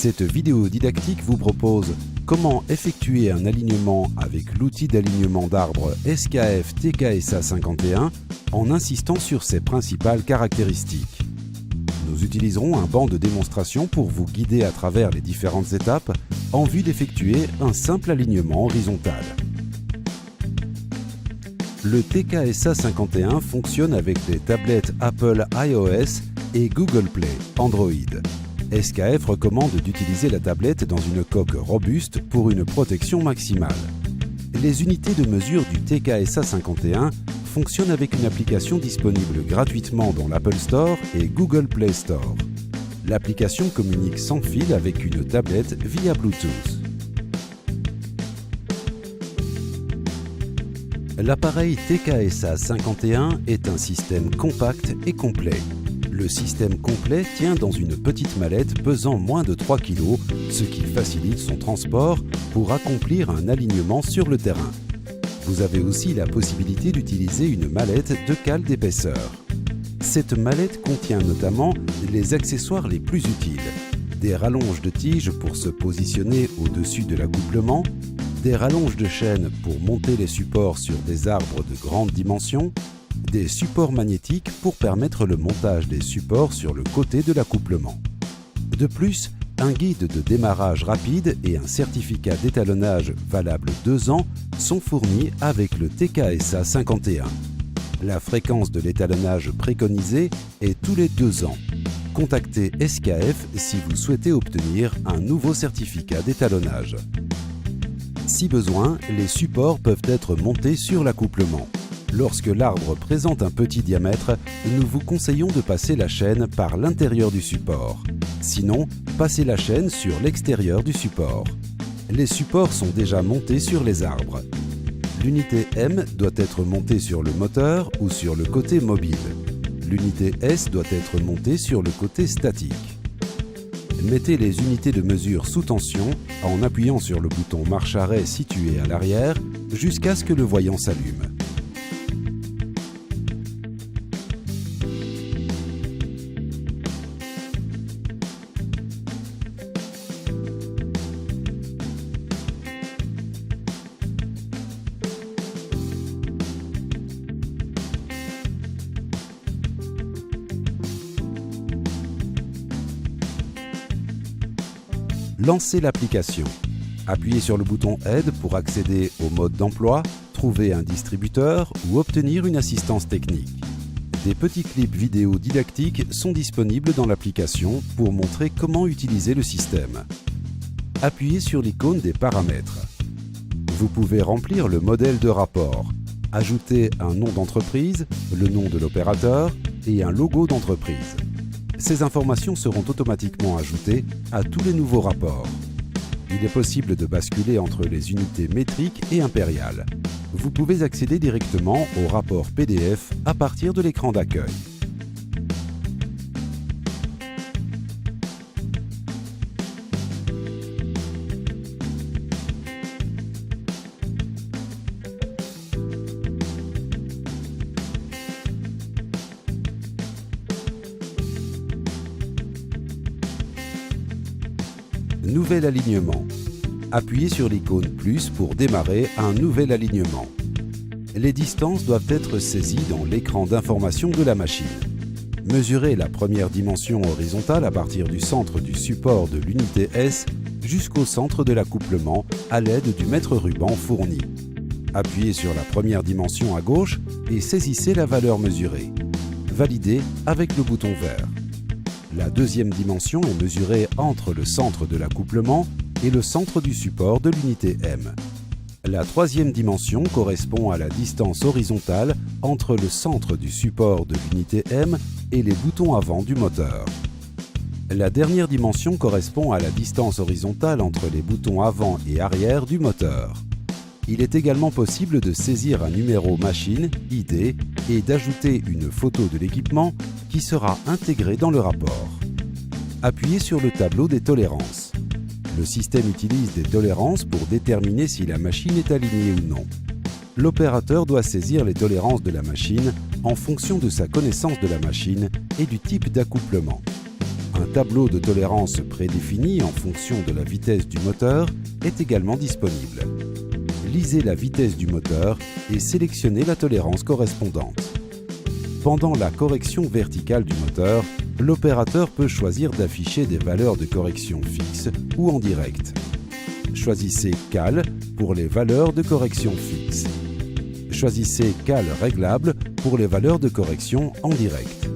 Cette vidéo didactique vous propose comment effectuer un alignement avec l'outil d'alignement d'arbres SKF TKSA51 en insistant sur ses principales caractéristiques. Nous utiliserons un banc de démonstration pour vous guider à travers les différentes étapes en vue d'effectuer un simple alignement horizontal. Le TKSA51 fonctionne avec les tablettes Apple iOS et Google Play Android. SKF recommande d'utiliser la tablette dans une coque robuste pour une protection maximale. Les unités de mesure du TKSA51 fonctionnent avec une application disponible gratuitement dans l'Apple Store et Google Play Store. L'application communique sans fil avec une tablette via Bluetooth. L'appareil TKSA51 est un système compact et complet. Le système complet tient dans une petite mallette pesant moins de 3 kg, ce qui facilite son transport pour accomplir un alignement sur le terrain. Vous avez aussi la possibilité d'utiliser une mallette de cale d'épaisseur. Cette mallette contient notamment les accessoires les plus utiles: des rallonges de tige pour se positionner au-dessus de l'accouplement, des rallonges de chaîne pour monter les supports sur des arbres de grande dimension, des supports magnétiques pour permettre le montage des supports sur le côté de l'accouplement. De plus, un guide de démarrage rapide et un certificat d'étalonnage valable 2 ans sont fournis avec le TKSA51. La fréquence de l'étalonnage préconisée est tous les 2 ans. Contactez SKF si vous souhaitez obtenir un nouveau certificat d'étalonnage. Si besoin, les supports peuvent être montés sur l'accouplement. Lorsque l'arbre présente un petit diamètre, nous vous conseillons de passer la chaîne par l'intérieur du support. Sinon, passez la chaîne sur l'extérieur du support. Les supports sont déjà montés sur les arbres. L'unité M doit être montée sur le moteur ou sur le côté mobile. L'unité S doit être montée sur le côté statique. Mettez les unités de mesure sous tension en appuyant sur le bouton marche-arrêt situé à l'arrière jusqu'à ce que le voyant s'allume. Lancez l'application. Appuyez sur le bouton Aide pour accéder au mode d'emploi, trouver un distributeur ou obtenir une assistance technique. Des petits clips vidéo didactiques sont disponibles dans l'application pour montrer comment utiliser le système. Appuyez sur l'icône des paramètres. Vous pouvez remplir le modèle de rapport, ajouter un nom d'entreprise, le nom de l'opérateur et un logo d'entreprise. Ces informations seront automatiquement ajoutées à tous les nouveaux rapports. Il est possible de basculer entre les unités métriques et impériales. Vous pouvez accéder directement au rapport PDF à partir de l'écran d'accueil. Nouvel alignement. Appuyez sur l'icône plus pour démarrer un nouvel alignement. Les distances doivent être saisies dans l'écran d'information de la machine. Mesurez la première dimension horizontale à partir du centre du support de l'unité S jusqu'au centre de l'accouplement à l'aide du mètre-ruban fourni. Appuyez sur la première dimension à gauche et saisissez la valeur mesurée. Validez avec le bouton vert. La deuxième dimension est mesurée entre le centre de l'accouplement et le centre du support de l'unité M. La troisième dimension correspond à la distance horizontale entre le centre du support de l'unité M et les boutons avant du moteur. La dernière dimension correspond à la distance horizontale entre les boutons avant et arrière du moteur. Il est également possible de saisir un numéro machine, ID, et d'ajouter une photo de l'équipement qui sera intégrée dans le rapport. Appuyez sur le tableau des tolérances. Le système utilise des tolérances pour déterminer si la machine est alignée ou non. L'opérateur doit saisir les tolérances de la machine en fonction de sa connaissance de la machine et du type d'accouplement. Un tableau de tolérance prédéfini en fonction de la vitesse du moteur est également disponible. Lisez la vitesse du moteur et sélectionnez la tolérance correspondante. Pendant la correction verticale du moteur, l'opérateur peut choisir d'afficher des valeurs de correction fixes ou en direct. Choisissez Cal pour les valeurs de correction fixes. Choisissez Cal réglable pour les valeurs de correction en direct.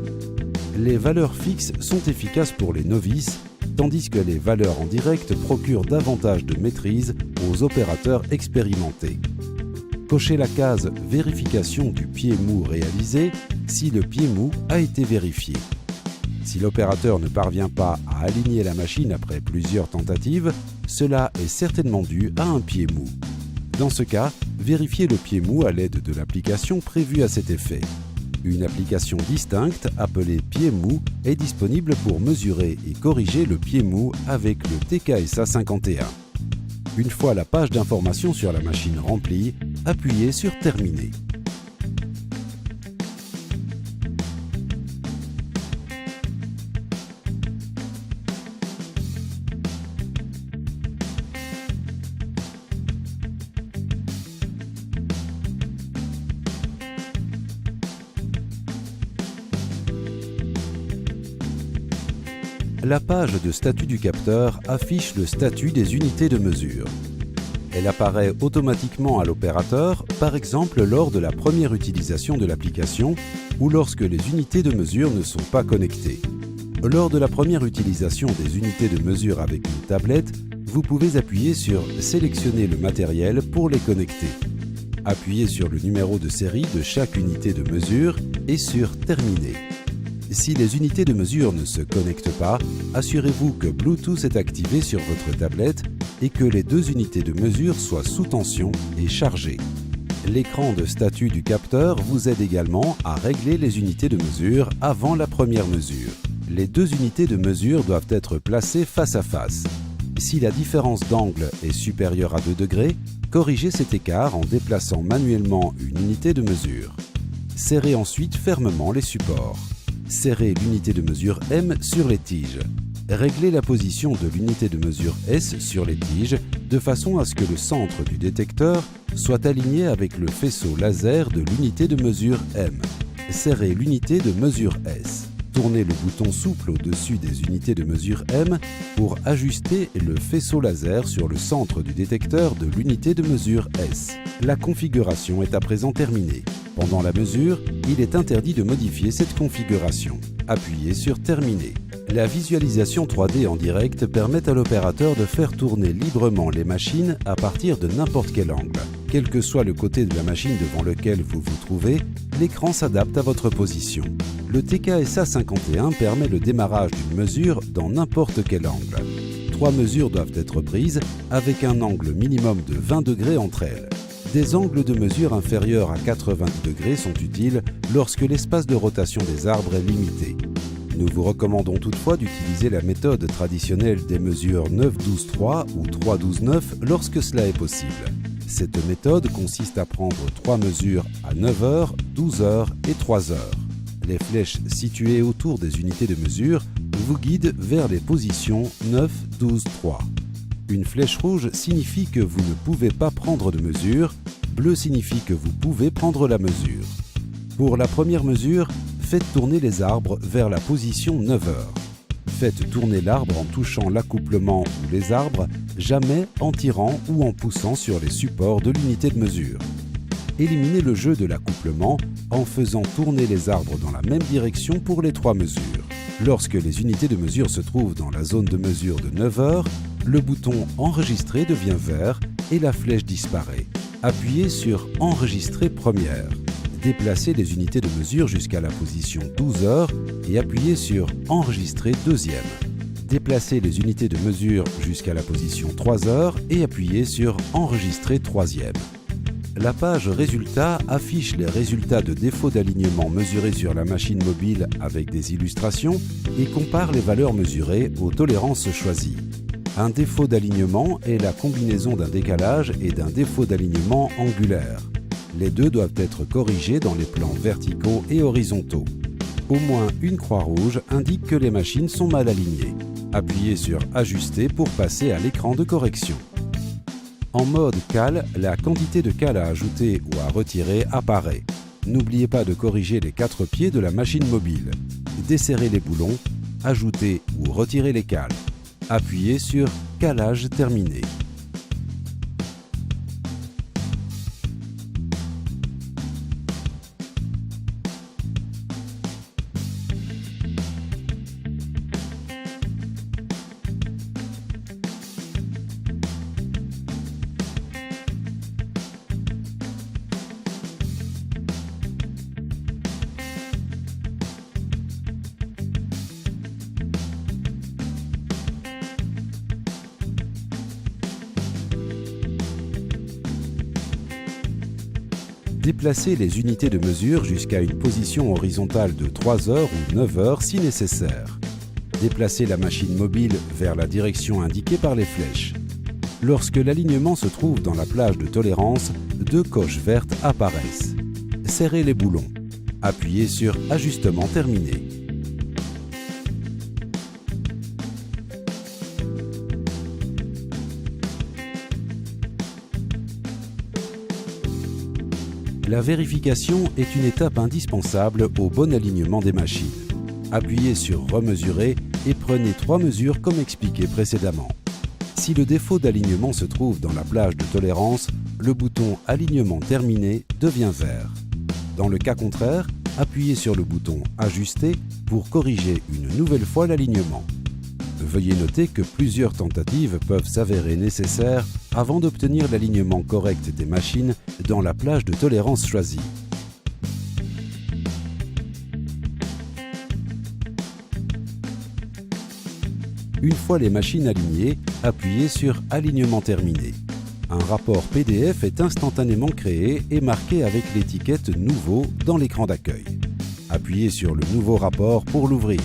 Les valeurs fixes sont efficaces pour les novices, tandis que les valeurs en direct procurent davantage de maîtrise aux opérateurs expérimentés. Cochez la case « Vérification du pied mou réalisé » si le pied mou a été vérifié. Si l'opérateur ne parvient pas à aligner la machine après plusieurs tentatives, cela est certainement dû à un pied mou. Dans ce cas, vérifiez le pied mou à l'aide de l'application prévue à cet effet. Une application distincte appelée pied mou est disponible pour mesurer et corriger le pied mou avec le TKSA 51. Une fois la page d'information sur la machine remplie, appuyez sur Terminer. La page de statut du capteur affiche le statut des unités de mesure. Elle apparaît automatiquement à l'opérateur, par exemple lors de la première utilisation de l'application ou lorsque les unités de mesure ne sont pas connectées. Lors de la première utilisation des unités de mesure avec une tablette, vous pouvez appuyer sur « Sélectionner le matériel » pour les connecter. Appuyez sur le numéro de série de chaque unité de mesure et sur « Terminer ». Si les unités de mesure ne se connectent pas, assurez-vous que Bluetooth est activé sur votre tablette et que les deux unités de mesure soient sous tension et chargées. L'écran de statut du capteur vous aide également à régler les unités de mesure avant la première mesure. Les deux unités de mesure doivent être placées face à face. Si la différence d'angle est supérieure à 2 degrés, corrigez cet écart en déplaçant manuellement une unité de mesure. Serrez ensuite fermement les supports. Serrez l'unité de mesure M sur les tiges. Réglez la position de l'unité de mesure S sur les tiges de façon à ce que le centre du détecteur soit aligné avec le faisceau laser de l'unité de mesure M. Serrez l'unité de mesure S. Tournez le bouton souple au-dessus des unités de mesure M pour ajuster le faisceau laser sur le centre du détecteur de l'unité de mesure S. La configuration est à présent terminée. Pendant la mesure, il est interdit de modifier cette configuration. Appuyez sur Terminer. La visualisation 3D en direct permet à l'opérateur de faire tourner librement les machines à partir de n'importe quel angle. Quel que soit le côté de la machine devant lequel vous vous trouvez, l'écran s'adapte à votre position. Le TKSA 51 permet le démarrage d'une mesure dans n'importe quel angle. 3 mesures doivent être prises avec un angle minimum de 20 degrés entre elles. Des angles de mesure inférieurs à 90 degrés sont utiles lorsque l'espace de rotation des arbres est limité. Nous vous recommandons toutefois d'utiliser la méthode traditionnelle des mesures 9-12-3 ou 3-12-9 lorsque cela est possible. Cette méthode consiste à prendre 3 mesures à 9 heures, 12 heures et 3 heures. Les flèches situées autour des unités de mesure vous guident vers les positions 9, 12, 3. Une flèche rouge signifie que vous ne pouvez pas prendre de mesure, bleu signifie que vous pouvez prendre la mesure. Pour la première mesure, faites tourner les arbres vers la position 9 heures. Faites tourner l'arbre en touchant l'accouplement ou les arbres, jamais en tirant ou en poussant sur les supports de l'unité de mesure. Éliminez le jeu de l'accouplement en faisant tourner les arbres dans la même direction pour les 3 mesures. Lorsque les unités de mesure se trouvent dans la zone de mesure de 9 heures, le bouton « Enregistrer » devient vert et la flèche disparaît. Appuyez sur « Enregistrer première ». Déplacez les unités de mesure jusqu'à la position 12 heures et appuyez sur « Enregistrer deuxième ». Déplacez les unités de mesure jusqu'à la position 3 heures et appuyez sur « Enregistrer troisième ». La page Résultats affiche les résultats de défauts d'alignement mesurés sur la machine mobile avec des illustrations et compare les valeurs mesurées aux tolérances choisies. Un défaut d'alignement est la combinaison d'un décalage et d'un défaut d'alignement angulaire. Les deux doivent être corrigés dans les plans verticaux et horizontaux. Au moins une croix rouge indique que les machines sont mal alignées. Appuyez sur « Ajuster » pour passer à l'écran de correction. En mode cale, la quantité de cale à ajouter ou à retirer apparaît. N'oubliez pas de corriger les 4 pieds de la machine mobile. Desserrez les boulons, ajoutez ou retirez les cales. Appuyez sur « Calage terminé ». Déplacez les unités de mesure jusqu'à une position horizontale de 3 heures ou 9 heures si nécessaire. Déplacez la machine mobile vers la direction indiquée par les flèches. Lorsque l'alignement se trouve dans la plage de tolérance, 2 coches vertes apparaissent. Serrez les boulons. Appuyez sur « Ajustement terminé ». La vérification est une étape indispensable au bon alignement des machines. Appuyez sur « Remesurer » et prenez 3 mesures comme expliqué précédemment. Si le défaut d'alignement se trouve dans la plage de tolérance, le bouton « Alignement terminé » devient vert. Dans le cas contraire, appuyez sur le bouton « Ajuster » pour corriger une nouvelle fois l'alignement. Veuillez noter que plusieurs tentatives peuvent s'avérer nécessaires avant d'obtenir l'alignement correct des machines dans la plage de tolérance choisie. Une fois les machines alignées, appuyez sur « Alignement terminé ». Un rapport PDF est instantanément créé et marqué avec l'étiquette « Nouveau » dans l'écran d'accueil. Appuyez sur le nouveau rapport pour l'ouvrir.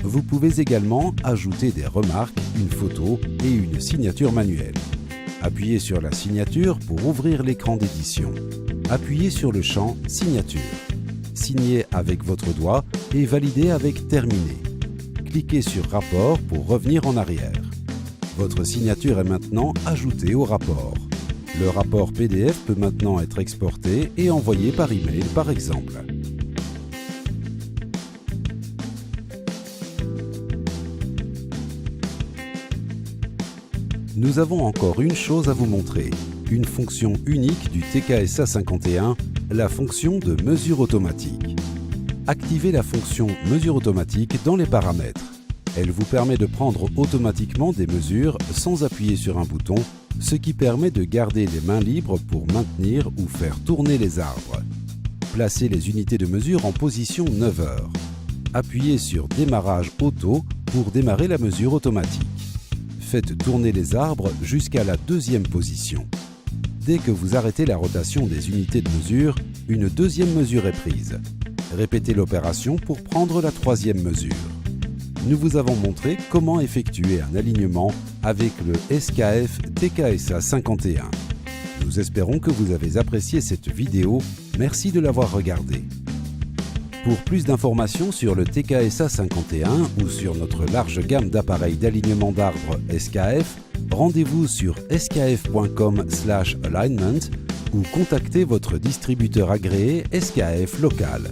Vous pouvez également ajouter des remarques, une photo et une signature manuelle. Appuyez sur la signature pour ouvrir l'écran d'édition. Appuyez sur le champ « Signature ». Signez avec votre doigt et validez avec « Terminé ». Cliquez sur « Rapport » pour revenir en arrière. Votre signature est maintenant ajoutée au rapport. Le rapport PDF peut maintenant être exporté et envoyé par email par exemple. Nous avons encore une chose à vous montrer, une fonction unique du TKSA 51, la fonction de mesure automatique. Activez la fonction mesure automatique dans les paramètres. Elle vous permet de prendre automatiquement des mesures sans appuyer sur un bouton, ce qui permet de garder les mains libres pour maintenir ou faire tourner les arbres. Placez les unités de mesure en position 9 heures. Appuyez sur Démarrage auto pour démarrer la mesure automatique. Faites tourner les arbres jusqu'à la 2e position. Dès que vous arrêtez la rotation des unités de mesure, une 2e mesure est prise. Répétez l'opération pour prendre la 3e mesure. Nous vous avons montré comment effectuer un alignement avec le SKF TKSA 51. Nous espérons que vous avez apprécié cette vidéo. Merci de l'avoir regardée. Pour plus d'informations sur le TKSA 51 ou sur notre large gamme d'appareils d'alignement d'arbres SKF, rendez-vous sur skf.com/alignment ou contactez votre distributeur agréé SKF local.